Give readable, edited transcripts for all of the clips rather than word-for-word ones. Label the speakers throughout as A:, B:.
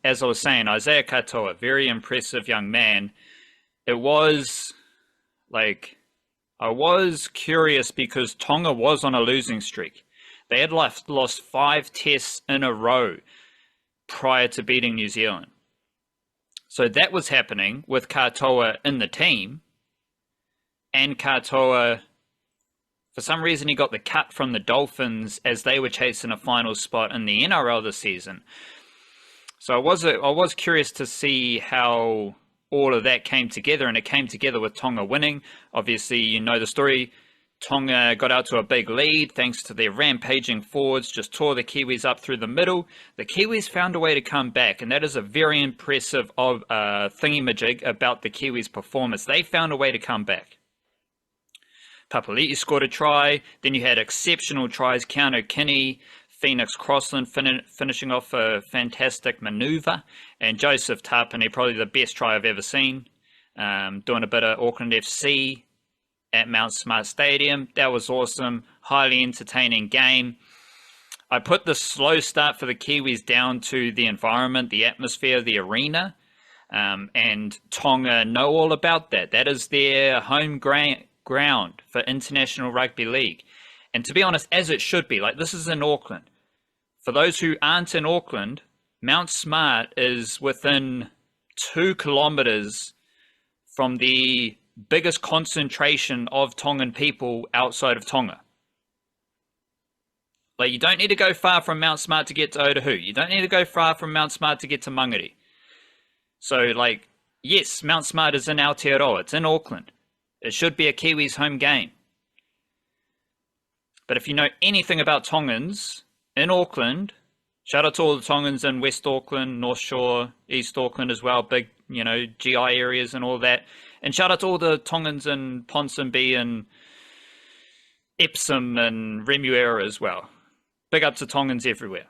A: as I was saying, Isaiah Katoa, very impressive young man. It was like, I was curious because Tonga was on a losing streak. They had lost 5 tests in a row prior to beating New Zealand. So that was happening with Katoa in the team, and Katoa, for some reason, he got the cut from the Dolphins as they were chasing a final spot in the NRL this season. So I was curious to see how all of that came together, and it came together with Tonga winning. Obviously, you know the story. Tonga got out to a big lead thanks to their rampaging forwards, just tore the Kiwis up through the middle. The Kiwis found a way to come back, and that is a very impressive thingamajig about the Kiwis' performance. They found a way to come back. Papali'i scored a try. Then you had exceptional tries. Keanu Kinney, Phoenix Crossland finishing off a fantastic manoeuvre. And Joseph Tapine, probably the best try I've ever seen. Doing a bit of Auckland FC at Mount Smart Stadium. That was awesome. Highly entertaining game. I put the slow start for the Kiwis down to the environment, the atmosphere, the arena. And Tonga know all about that. That is their home ground for International Rugby League. And to be honest, as it should be, like, this is in Auckland. For those who aren't in Auckland, Mount Smart is within 2 kilometers from the biggest concentration of Tongan people outside of Tonga. Like, you don't need to go far from Mount Smart to get to Otahu. You don't need to go far from Mount Smart to get to Mangere. So, like, yes, Mount Smart is in Aotearoa. It's in Auckland. It should be a Kiwis home game. But if you know anything about Tongans in Auckland, shout out to all the Tongans in West Auckland, North Shore, East Auckland as well, big, you know, GI areas and all that. And shout out to all the Tongans in Ponsonby and Epsom and Remuera as well. Big up to Tongans everywhere.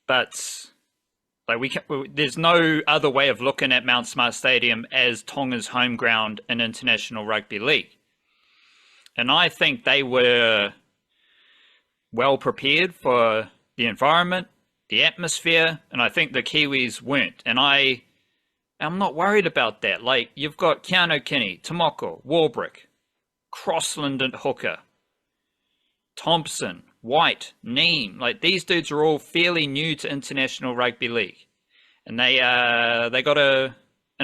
A: But like, there's no other way of looking at Mount Smart Stadium as Tonga's home ground in International Rugby League. And I think they were well prepared for the environment, the atmosphere, and I think the Kiwis weren't. And I'm not worried about that. Like, you've got Keanu Kinney, Tomoko, Warbrick, Crossland and Hooker, Thompson, White, Neem. Like, these dudes are all fairly new to International Rugby League. And they got an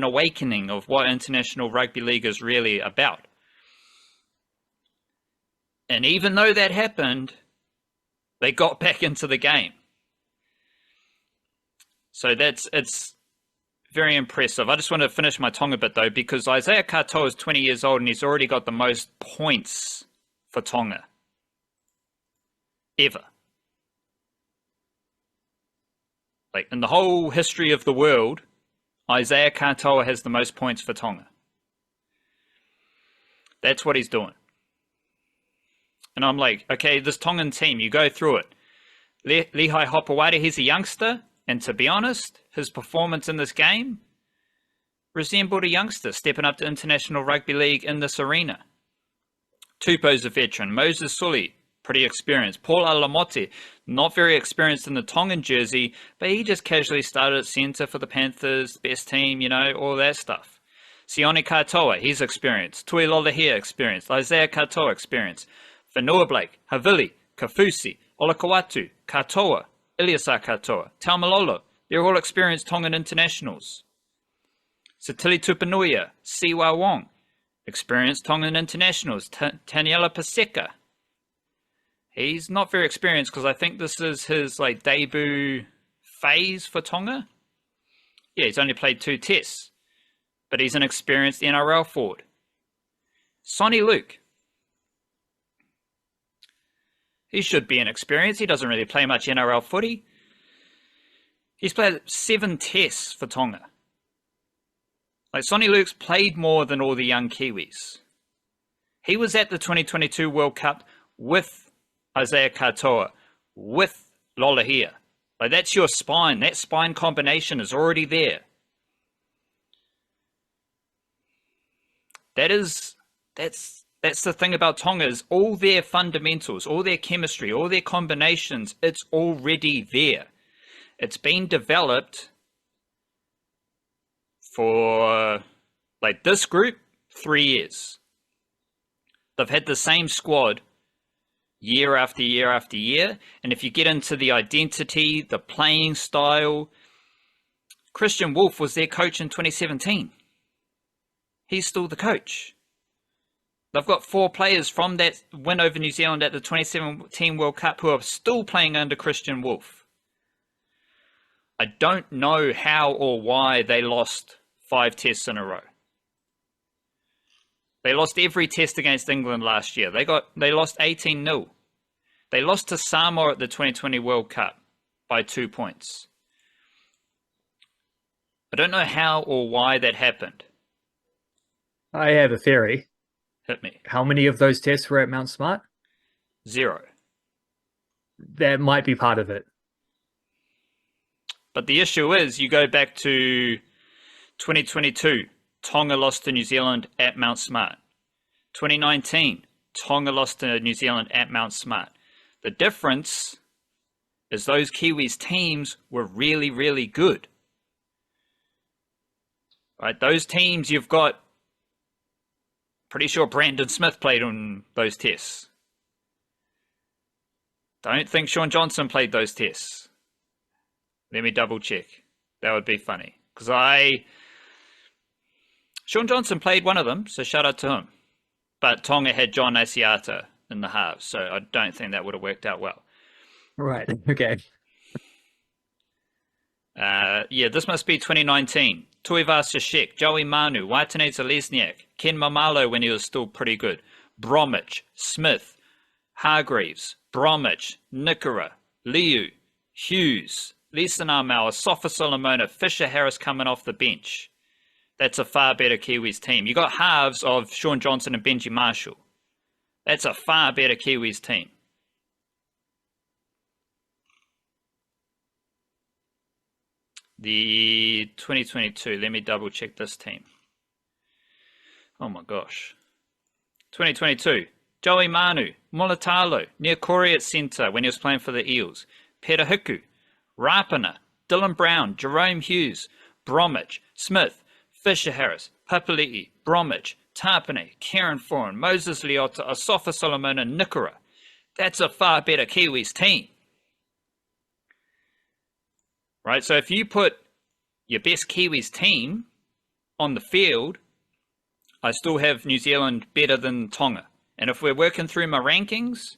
A: awakening of what International Rugby League is really about. And even though that happened, they got back into the game. So it's very impressive. I just want to finish my Tonga bit though, because Isaiah Katoa is 20 years old and he's already got the most points for Tonga ever. Like, in the whole history of the world, Isaiah Katoa has the most points for Tonga. That's what he's doing. And I'm like, okay, this Tongan team, you go through it. Lehigh Hopewada, he's a youngster. And to be honest, his performance in this game resembled a youngster stepping up to International Rugby League in this arena. Tupou's a veteran. Moses Sully, pretty experienced. Paul Alamote, not very experienced in the Tongan jersey, but he just casually started at centre for the Panthers, best team, you know, all that stuff. Sione Katoa, he's experienced. Tui Lolahea, experienced. Isaiah Katoa, experienced. Whenua Blake, Havili, Kafusi, Olakawatu, Katoa, Iliasa Katoa, Taumalolo, they're all experienced Tongan internationals. Satili Tupanuia, Siwa Wong, experienced Tongan internationals. Taniela Paseka, he's not very experienced because I think this is his like debut phase for Tonga. Yeah, he's only played 2 tests, but he's an experienced NRL forward. Sonny Luke, he should be an experience. He doesn't really play much NRL footy. He's played 7 tests for Tonga. Like, Sonny Luke's played more than all the young Kiwis. He was at the 2022 World Cup with Isaiah Katoa, with Lolahea. Like, that's your spine. That spine combination is already there. That's the thing about Tonga, is all their fundamentals, all their chemistry, all their combinations, it's already there. It's been developed for, like, this group, 3 years. They've had the same squad year after year after year. And if you get into the identity, the playing style, Christian Wolf was their coach in 2017. He's still the coach. They've got 4 players from that win over New Zealand at the 2017 World Cup who are still playing under Christian Wolf. I don't know how or why they lost 5 tests in a row. They lost every test against England last year. They lost 18-0. They lost to Samoa at the 2020 World Cup by 2 points. I don't know how or why that happened.
B: I have a theory.
A: Hit me.
B: How many of those tests were at Mount Smart?
A: 0.
B: That might be part of it.
A: But the issue is, you go back to 2022, Tonga lost to New Zealand at Mount Smart. 2019, Tonga lost to New Zealand at Mount Smart. The difference is those Kiwis teams were really, really good. Right? Those teams, you've got, pretty sure Brandon Smith played on those tests. Don't think Shawn Johnson played those tests. Let me double check. That would be funny. Because Shawn Johnson played one of them, so shout out to him. But Tonga had John Asiata in the halves, so I don't think that would have worked out well.
B: Right, okay.
A: Yeah, this must be 2019. Tuivasa Shek, Joey Manu, Waitane Zalesniak, Ken Mamalo when he was still pretty good, Bromwich, Smith, Hargreaves, Bromwich, Nikora, Liu, Hughes, Lisa Narmau, Asafa Solomona, Fisher Harris coming off the bench. That's a far better Kiwis team. You got halves of Shawn Johnson and Benji Marshall. That's a far better Kiwis team. The 2022, let me double check this team. Oh my gosh. 2022, Joey Manu, Mulatalo, Niakori at centre when he was playing for the Eels, Petahiku, Rapana, Dylan Brown, Jerome Hughes, Bromwich, Smith, Fisher Harris, Papali'i, Bromwich, Tapane, Kieran Foran, Moses Leota, Asafa Solomon, and Nikora. That's a far better Kiwis team. Right, so if you put your best Kiwis team on the field, I still have New Zealand better than Tonga. And if we're working through my rankings,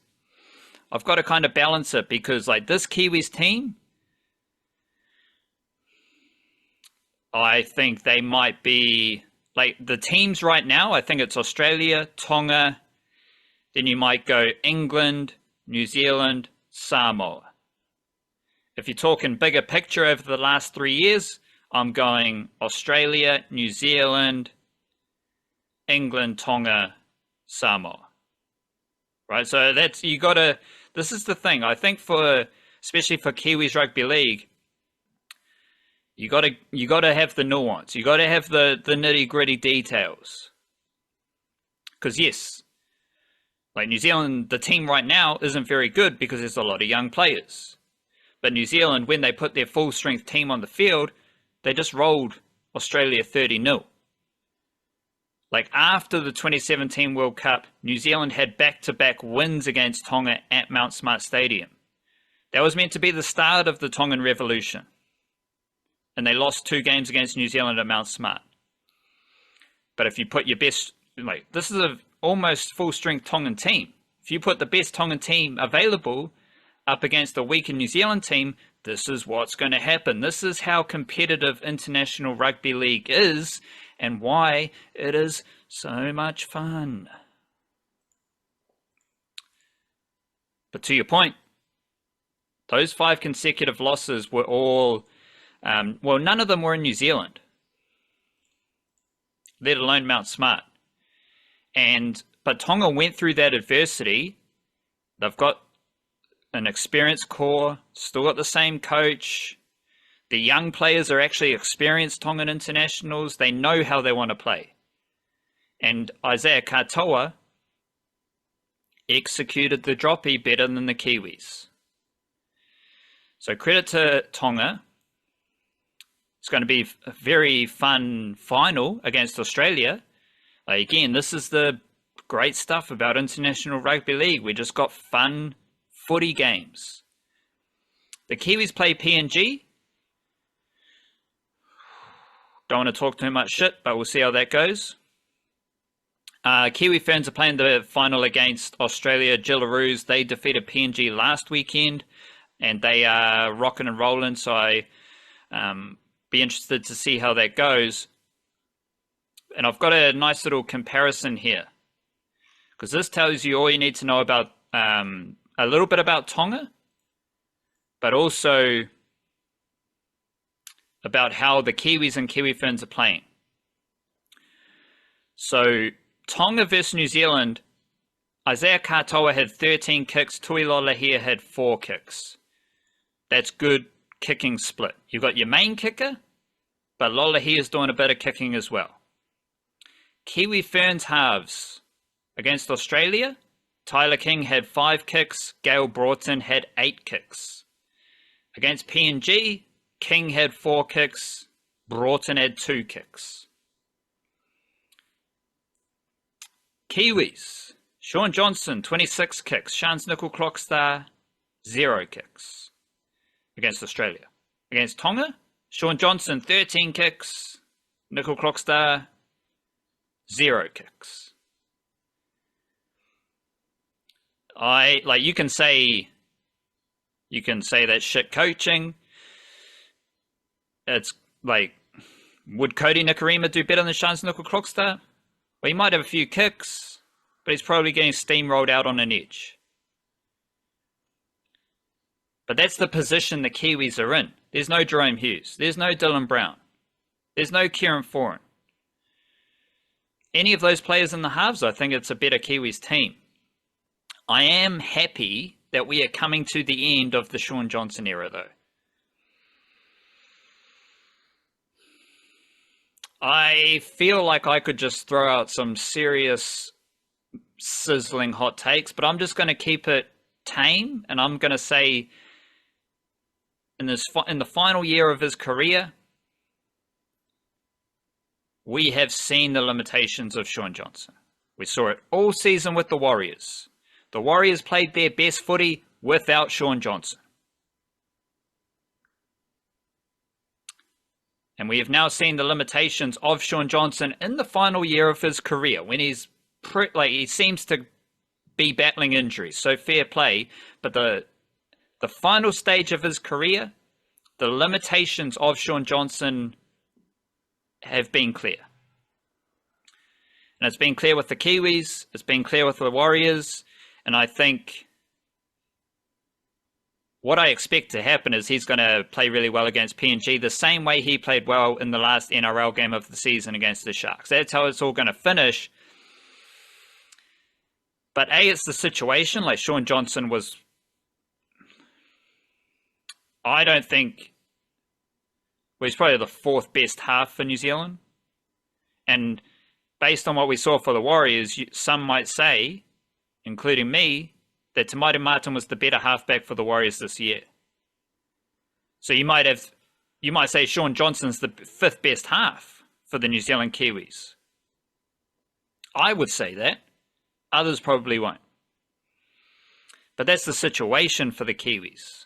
A: I've got to kind of balance it because, like, this Kiwis team, I think they might be, like, the teams right now, I think it's Australia, Tonga, then you might go England, New Zealand, Samoa. If you're talking bigger picture over the last 3 years, I'm going Australia, New Zealand, England, Tonga, Samoa. Right, so that's, you gotta, this is the thing, I think for, especially for Kiwis Rugby League, you gotta have the nuance, you gotta have the nitty gritty details. Because yes, like New Zealand, the team right now isn't very good because there's a lot of young players. But New Zealand, when they put their full strength team on the field, they just rolled Australia 30-0. Like after the 2017 World Cup, New Zealand had back-to-back wins against Tonga at Mount Smart Stadium. That was meant to be the start of the Tongan Revolution. And they lost 2 games against New Zealand at Mount Smart. But if you put your best, like, this is a almost full-strength Tongan team. If you put the best Tongan team available up against a weakened New Zealand team, this is what's going to happen. This is how competitive international rugby league is and why it is so much fun. But to your point, those 5 consecutive losses were all, well, none of them were in New Zealand, let alone Mount Smart. But Tonga went through that adversity. They've got an experienced core, still got the same coach. The young players are actually experienced Tongan internationals. They know how they want to play. And Isaiah Katoa executed the droppy better than the Kiwis. So credit to Tonga. It's going to be a very fun final against Australia. Again, this is the great stuff about International Rugby League. We just got fun footy games. The Kiwis play PNG. Don't want to talk too much shit, but we'll see how that goes. Kiwi Ferns are playing the final against Australia Jillaroos. They defeated PNG last weekend, and they are rocking and rolling, so I be interested to see how that goes. And I've got a nice little comparison here, because this tells you all you need to know about a little bit about Tonga, but also about how the Kiwis and Kiwi Ferns are playing. So Tonga versus New Zealand, Isaiah Katoa had 13 kicks, Tui Lolohea had 4 kicks. That's good kicking split. You've got your main kicker, but Lolohea is doing a bit of kicking as well. Kiwi Ferns halves against Australia, Tyler King had 5 kicks, Gail Broughton had 8 kicks. Against PNG, King had 4 kicks, Broughton had 2 kicks. Kiwis, Shawn Johnson, 26 kicks, Shans Nickel Clockstar, 0 kicks against Australia. Against Tonga, Shawn Johnson, 13 kicks, Nickel Clockstar, 0 kicks. You can say that's shit coaching. It's like, would Cody Nikarima do better than Shans Nickel Clockstar? Well, he might have a few kicks, but he's probably getting steamrolled out on an edge. But that's the position the Kiwis are in. There's no Jerome Hughes. There's no Dylan Brown. There's no Kieran Foran. Any of those players in the halves, I think it's a better Kiwis team. I am happy that we are coming to the end of the Shawn Johnson era, though. I feel like I could just throw out some serious sizzling hot takes, but I'm just going to keep it tame, and I'm going to say in the final year of his career, we have seen the limitations of Shawn Johnson. We saw it all season with the Warriors. The Warriors played their best footy without Shawn Johnson. And we have now seen the limitations of Shawn Johnson in the final year of his career, when he seems to be battling injuries. So fair play, but the final stage of his career, the limitations of Shawn Johnson have been clear. And it's been clear with the Kiwis, it's been clear with the Warriors, and I think what I expect to happen is he's going to play really well against PNG the same way he played well in the last NRL game of the season against the Sharks. That's how it's all going to finish. But it's the situation. Like, Shawn Johnson was, I don't think, well, he's probably the 4th best half for New Zealand. And based on what we saw for the Warriors, some might say, including me, that Te Maire Martin was the better halfback for the Warriors this year. So you might say Shawn Johnson's the 5th best half for the New Zealand Kiwis. I would say that. Others probably won't. But that's the situation for the Kiwis.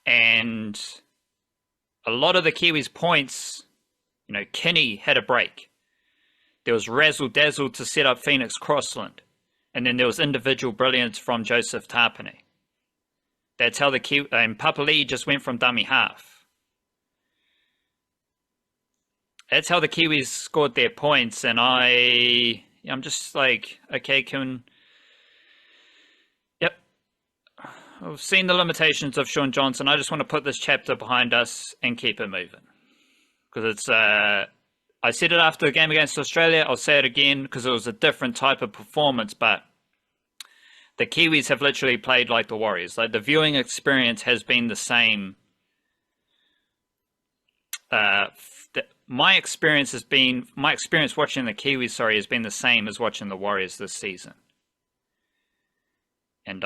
A: And a lot of the Kiwis' points, Kinney had a break. There was razzle-dazzle to set up Phoenix Crossland. And then there was individual brilliance from Joseph Tapine. That's how and Papali'i just went from dummy half. That's how the Kiwis scored their points. And I'm just like, okay, yep. I've seen the limitations of Shawn Johnson. I just want to put this chapter behind us and keep it moving. Because it's, I said it after the game against Australia. I'll say it again because it was a different type of performance. But the Kiwis have literally played like the Warriors. Like, the viewing experience has been the same. My experience watching the Kiwis, has been the same as watching the Warriors this season. And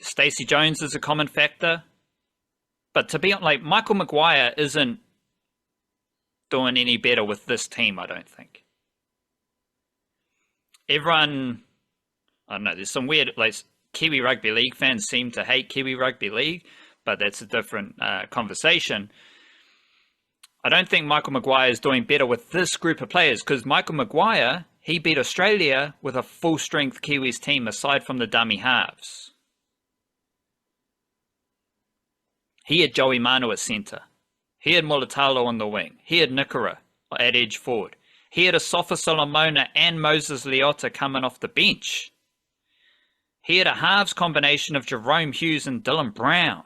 A: Stacey Jones is a common factor. But to be honest, like Michael Maguire isn't doing any better with this team, I don't think. Everyone, I don't know, there's some weird, like Kiwi Rugby League fans seem to hate Kiwi Rugby League, but that's a different conversation. I don't think Michael Maguire is doing better with this group of players because Michael Maguire, he beat Australia with a full-strength Kiwis team aside from the dummy halves. He had Joey Manu at centre. He had Mulatalo on the wing. He had Nikora at edge forward. He had Asafa Solomona and Moses Leota coming off the bench. He had a halves combination of Jerome Hughes and Dylan Brown.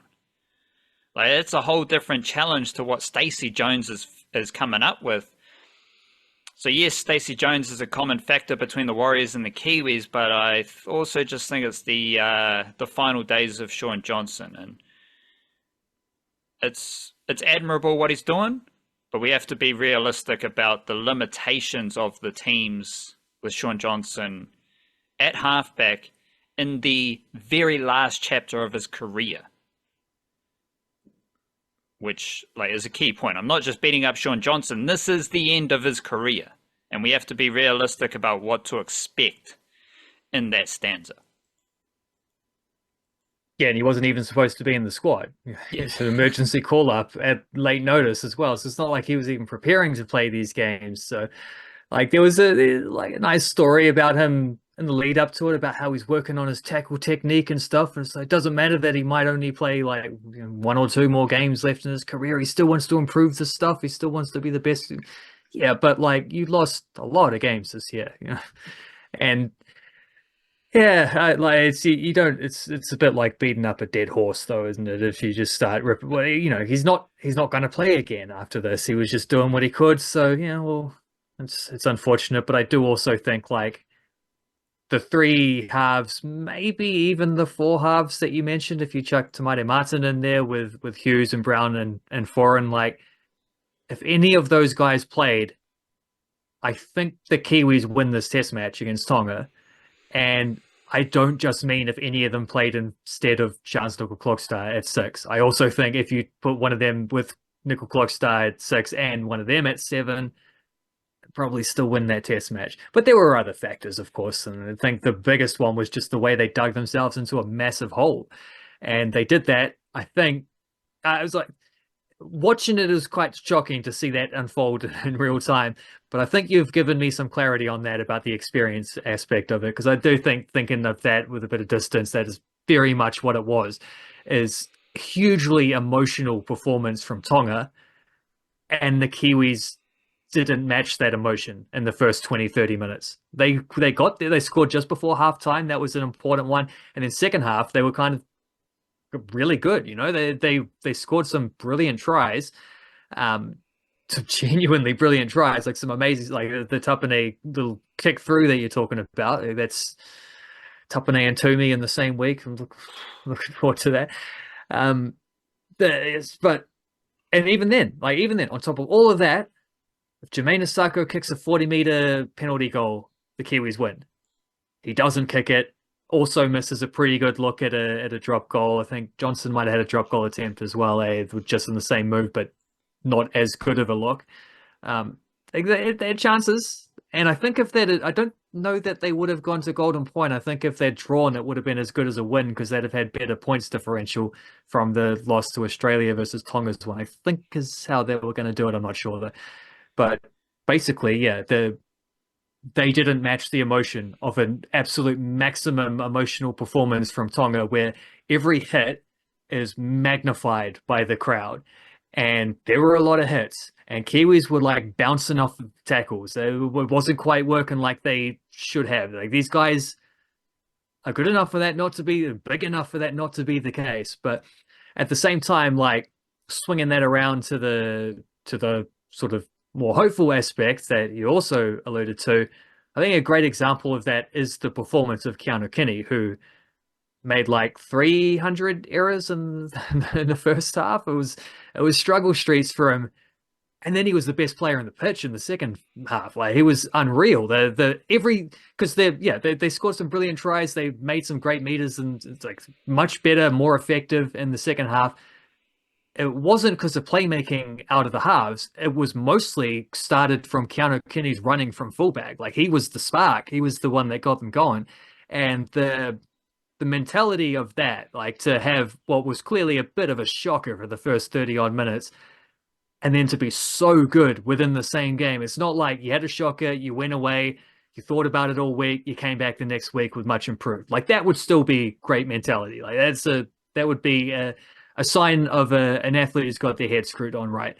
A: Like, it's a whole different challenge to what Stacey Jones is coming up with. So yes, Stacey Jones is a common factor between the Warriors and the Kiwis, but I also just think it's the final days of Shawn Johnson, and it's admirable what he's doing, but we have to be realistic about the limitations of the teams with Shawn Johnson at halfback in the very last chapter of his career, which like is a key point. I'm not just beating up Shawn Johnson. This is the end of his career, and we have to be realistic about what to expect in that stanza.
B: Yeah, and he wasn't even supposed to be in the squad. It's an emergency call-up at late notice as well. So it's not like he was even preparing to play these games. So, like, there was a nice story about him in the lead up to it about how he's working on his tackle technique and stuff. And so it doesn't matter that he might only play like one or two more games left in his career. He still wants to improve the stuff. He still wants to be the best. Yeah, but like you lost a lot of games this year, and. Yeah, like it's you don't. It's a bit like beating up a dead horse, though, isn't it? If you just start ripping, well, he's not going to play again after this. He was just doing what he could. So yeah, well, it's unfortunate, but I do also think like the three halves, maybe even the four halves that you mentioned, if you chuck Tamate Martin in there with Hughes and Brown and Foreign, like if any of those guys played, I think the Kiwis win this Test match against Tonga. And I don't just mean if any of them played instead of Chance Nickel-Klokstad at 6. I also think if you put one of them with Nickel-Klokstad at 6 and one of them at 7, probably still win that Test match. But there were other factors, of course, and I think the biggest one was just the way they dug themselves into a massive hole. And they did that, I think, it was like, watching it is quite shocking to see that unfold in real time, but I think you've given me some clarity on that about the experience aspect of it, because I do think thinking of that with a bit of distance, that is very much what it was, is hugely emotional performance from Tonga, and the Kiwis didn't match that emotion in the first 20-30 minutes. They got there, they scored just before halftime. That was an important one, and in second half they were kind of really good. They scored some brilliant tries, some genuinely brilliant tries, like some amazing, like the Tapane little kick through that you're talking about. That's Tapane and Toomey in the same week. I'm looking forward to that. And even then, on top of all of that, if Jermaine Asako kicks a 40-meter penalty goal, the Kiwis win. He doesn't kick it. Also misses a pretty good look at a drop goal. I think Johnson might have had a drop goal attempt as well, just in the same move, but not as good of a look. They had chances, and I think I don't know that they would have gone to Golden Point. I think if they'd drawn, it would have been as good as a win because they'd have had better points differential from the loss to Australia versus Tonga's one. I think is how they were going to do it. I'm not sure though, but basically, yeah, they didn't match the emotion of an absolute maximum emotional performance from Tonga, where every hit is magnified by the crowd. And there were a lot of hits, and Kiwis were like bouncing off the tackles. It wasn't quite working like they should have. Like these guys are good enough for that not to be, big enough for that not to be the case. But at the same time, like swinging that around to the sort of more hopeful aspects that you also alluded to, I think a great example of that is the performance of Keanu Kinney, who made like 300 errors in the first half. It was struggle streets for him, And then he was the best player in the pitch in the second half. Like he was unreal. Because they scored some brilliant tries. They made some great meters, and it's like much better, more effective in the second half. It wasn't because of playmaking out of the halves. It was mostly started from Keanu Kenny's running from fullback. Like he was the spark. He was the one that got them going. And the mentality of that, like to have what was clearly a bit of a shocker for the first 30 odd minutes, and then to be so good within the same game. It's not like you had a shocker, you went away, you thought about it all week, you came back the next week with much improved. Like that would still be great mentality. Like that would be a sign of an athlete who's got their head screwed on right.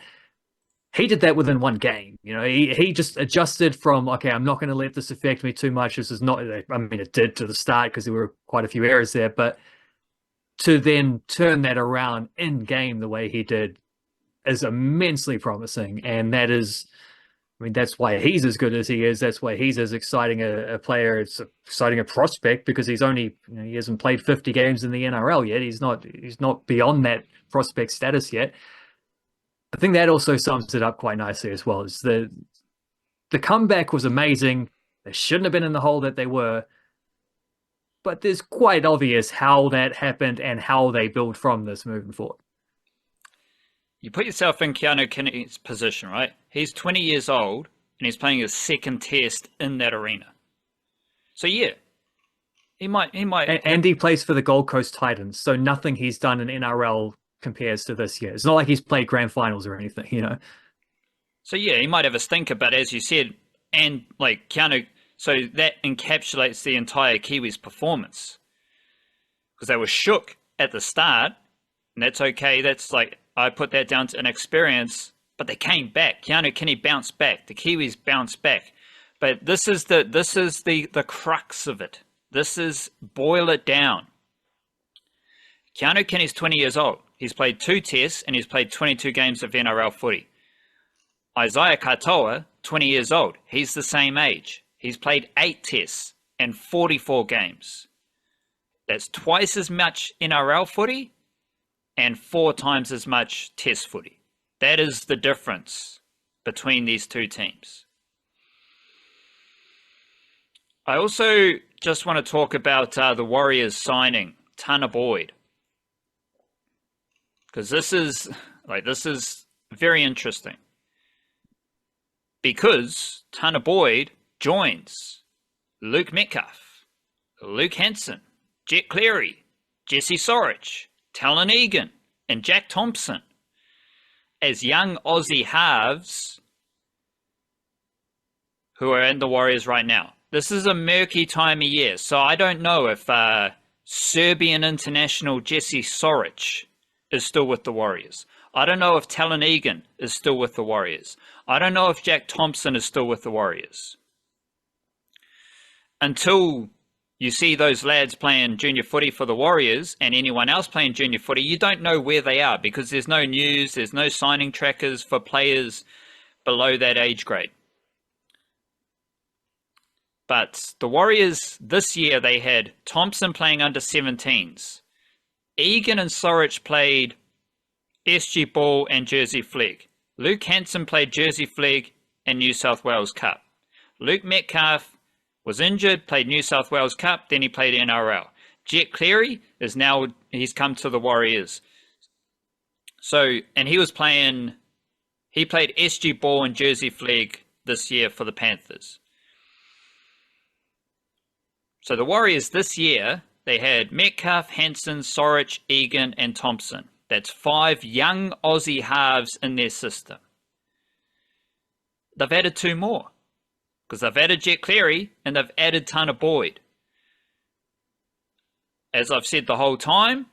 B: He did that within one game. You know, he just adjusted from, okay, I'm not going to let this affect me too much. This is not, I mean, it did to the start because there were quite a few errors there, but to then turn that around in game the way he did is immensely promising. And that is, I mean, that's why he's as good as he is. That's why he's as exciting a player. It's exciting a prospect because he's only, he hasn't played 50 games in the NRL yet. He's not beyond that prospect status yet. I think that also sums it up quite nicely as well. Is the comeback was amazing. They shouldn't have been in the hole that they were, but there's quite obvious how that happened and how they build from this moving forward.
A: You put yourself in Keanu Kenny's position, right? He's 20 years old and he's playing his second test in that arena. So yeah, he might.
B: And he plays for the Gold Coast Titans, so nothing he's done in NRL compares to this year. It's not like he's played grand finals or anything, you know.
A: So yeah, he might have a stinker, but as you said, and like Keanu, so that encapsulates the entire Kiwis performance because they were shook at the start, and that's okay. That's like, I put that down to inexperience, but they came back. Keanu Kenny bounced back. The Kiwis bounced back. But this is the crux of it. This is, boil it down. Keanu Kenny's 20 years old. He's played 2 tests and he's played 22 games of NRL footy. Isaiah Katoa, 20 years old. He's the same age. He's played 8 tests and 44 games. That's twice as much NRL footy and 4 times as much test footy. That is the difference between these two teams. I also just want to talk about the Warriors signing Tanah Boyd, because this is very interesting, because Tanah Boyd joins Luke Metcalf, Luke Hanson, Jet Cleary, Jesse Sorich, Talon Egan, and Jack Thompson as young Aussie halves who are in the Warriors right now. This is a murky time of year, so I don't know if Serbian international Jesse Sorich is still with the Warriors. I don't know if Talon Egan is still with the Warriors. I don't know if Jack Thompson is still with the Warriors. Until you see those lads playing junior footy for the Warriors and anyone else playing junior footy, you don't know where they are because there's no news, there's no signing trackers for players below that age grade. But the Warriors this year, they had Thompson playing under 17s. Egan and Sorich played SG Ball and Jersey Flegg. Luke Hanson played Jersey Flegg and New South Wales Cup. Luke Metcalf was injured, played New South Wales Cup, then he played NRL. Jet Cleary is now, he's come to the Warriors. So, and he played SG Ball and Jersey Flegg this year for the Panthers. So the Warriors this year, they had Metcalf, Hanson, Sorich, Egan, and Thompson. That's 5 young Aussie halves in their system. They've added 2 more, because they've added Jet Cleary and they've added Tanah Boyd. As I've said the whole time,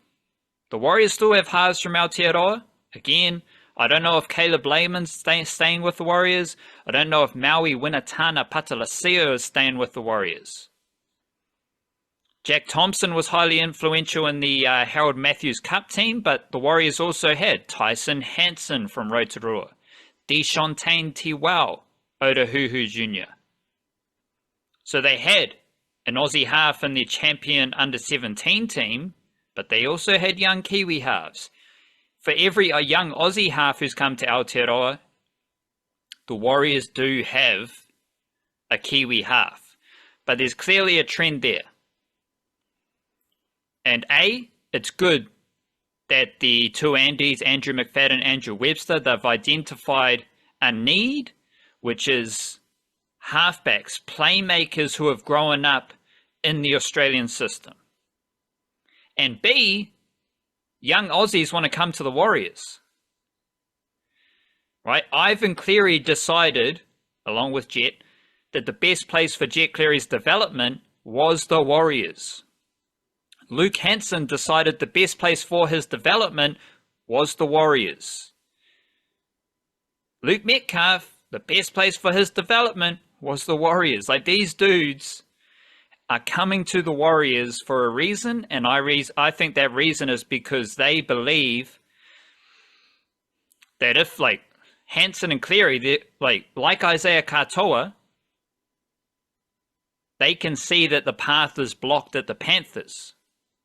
A: the Warriors still have halves from Aotearoa. Again, I don't know if Caleb Layman's staying with the Warriors. I don't know if Maui Winatana Patalasio is staying with the Warriors. Jack Thompson was highly influential in the Harold Matthews Cup team, but the Warriors also had Tyson Hanson from Rotorua, Deshauntain Tiwau, Otahuhu Jr. So they had an Aussie half in their champion under-17 team, but they also had young Kiwi halves. For every young Aussie half who's come to Aotearoa, the Warriors do have a Kiwi half, but there's clearly a trend there. And it's good that the two Andys, Andrew McFadden, Andrew Webster, they've identified a need, which is halfbacks, playmakers who have grown up in the Australian system. And B, young Aussies want to come to the Warriors. Right? Ivan Cleary decided, along with Jet, that the best place for Jet Cleary's development was the Warriors. Luke Hansen decided the best place for his development was the Warriors. Luke Metcalf, the best place for his development was the Warriors. Like, these dudes are coming to the Warriors for a reason, and I think that reason is because they believe that if, like, Hansen and Cleary, like Isaiah Katoa, they can see that the path is blocked at the Panthers.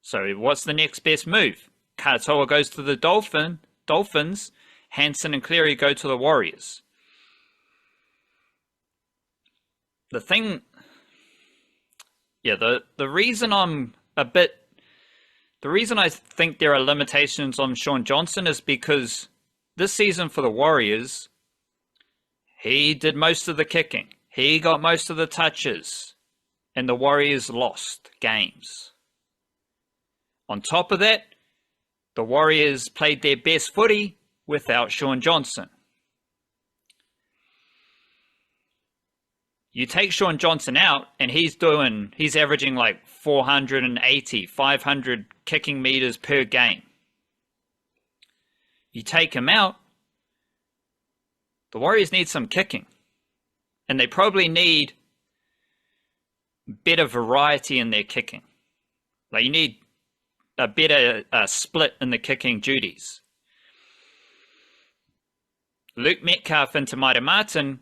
A: So what's the next best move? Katoa goes to the Dolphins, Hansen and Cleary go to the Warriors. The thing, the reason the reason I think there are limitations on Shawn Johnson is because this season for the Warriors, he did most of the kicking. He got most of the touches, and the Warriors lost games. On top of that, the Warriors played their best footy without Shawn Johnson. You take Shawn Johnson out, and he's averaging like 480, 500 kicking meters per game. You take him out, the Warriors need some kicking. And they probably need better variety in their kicking. Like, you need a better split in the kicking duties. Luke Metcalf and Tamaita Martin,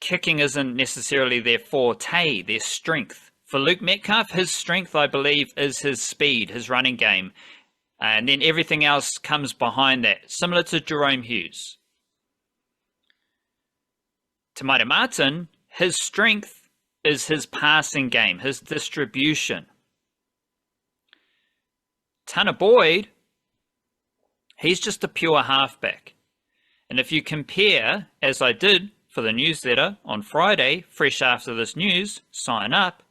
A: kicking isn't necessarily their forte, their strength. For Luke Metcalf, his strength, I believe, is his speed, his running game. And then everything else comes behind that, similar to Jerome Hughes. Tamaita Martin, his strength is his passing game, his distribution. Tanah Boyd, he's just a pure halfback. And if you compare, as I did for the newsletter on Friday, fresh after this news, sign up.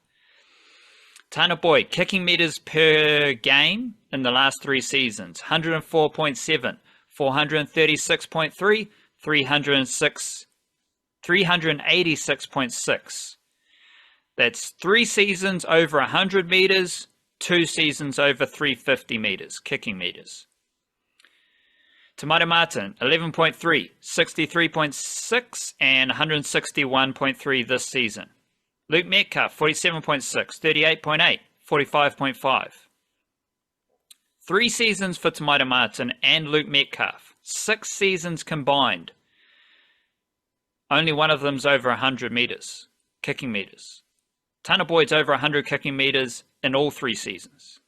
A: Tanah Boyd, kicking meters per game in the last 3 seasons, 104.7, 436.3, 386.6. That's 3 seasons over 100 meters, 2 seasons over 350 meters, kicking meters. Tamaita Martin, 11.3, 63.6, and 161.3 this season. Luke Metcalf, 47.6, 38.8, 45.5. 3 seasons for Tamaita Martin and Luke Metcalf. 6 seasons combined. Only one of them's over 100 meters, kicking meters. Tanah Boyd's over 100 kicking meters in all 3 seasons.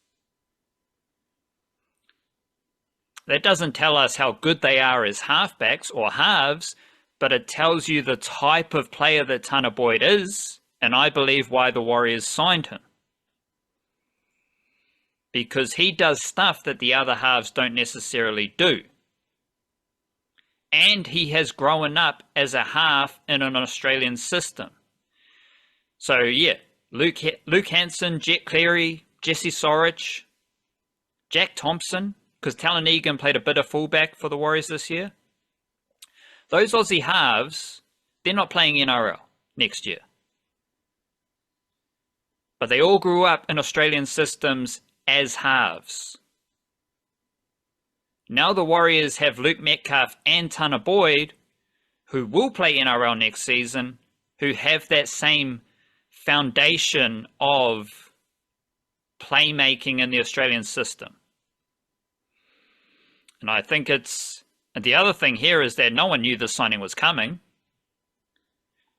A: That doesn't tell us how good they are as halfbacks or halves, but it tells you the type of player that Tanah Boyd is, and I believe why the Warriors signed him. Because he does stuff that the other halves don't necessarily do. And he has grown up as a half in an Australian system. So yeah, Luke Hansen, Jet Cleary, Jesse Sorich, Jack Thompson, because Talon Egan played a bit of fullback for the Warriors this year. Those Aussie halves, they're not playing NRL next year. But they all grew up in Australian systems as halves. Now the Warriors have Luke Metcalf and Tanah Boyd, who will play NRL next season, who have that same foundation of playmaking in the Australian system. And I think and the other thing here is that no one knew this signing was coming.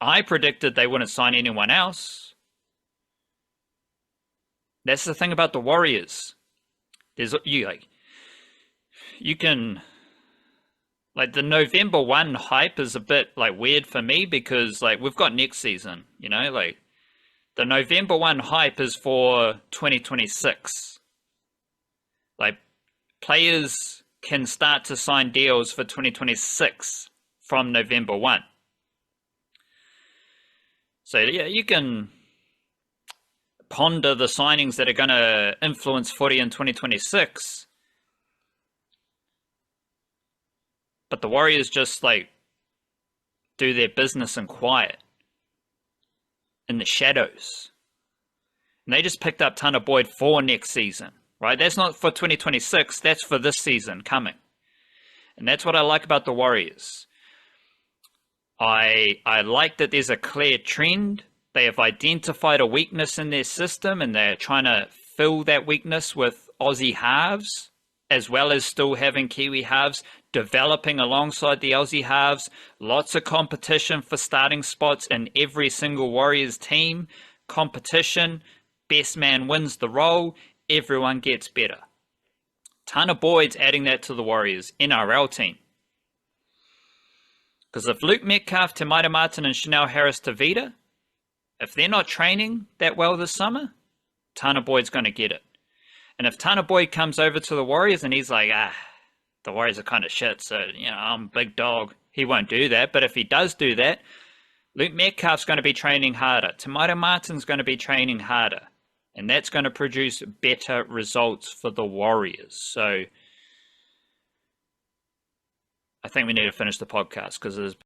A: I predicted they wouldn't sign anyone else. That's the thing about the Warriors. You can Like the November 1 hype is a bit like weird for me because like we've got next season, you know, like the November 1 hype is for 2026. Like players can start to sign deals for 2026 from November 1. So yeah, you can ponder the signings that are going to influence footy in 2026. But the Warriors just like do their business in quiet, in the shadows. And they just picked up Tanah Boyd for next season, right? That's not for 2026, that's for this season coming. And that's what I like about the Warriors. I like that there's a clear trend. They have identified a weakness in their system and they're trying to fill that weakness with Aussie halves, as well as still having Kiwi halves developing alongside the Aussie halves. Lots of competition for starting spots in every single Warriors team. Competition, best man wins the role, everyone gets better. Tanah Boyd's adding that to the Warriors NRL team. Because if Luke Metcalf, Te Maire Martin and Chanel Harris-Tavita, if they're not training that well this summer, Tanah Boyd's going to get it. And if Tanah Boyd comes over to the Warriors and he's like, the Warriors are kind of shit, so, you know, I'm a big dog, he won't do that. But if he does do that, Luke Metcalf's going to be training harder. Te Maire Martin's going to be training harder. And that's going to produce better results for the Warriors. So I think we need to finish the podcast because there's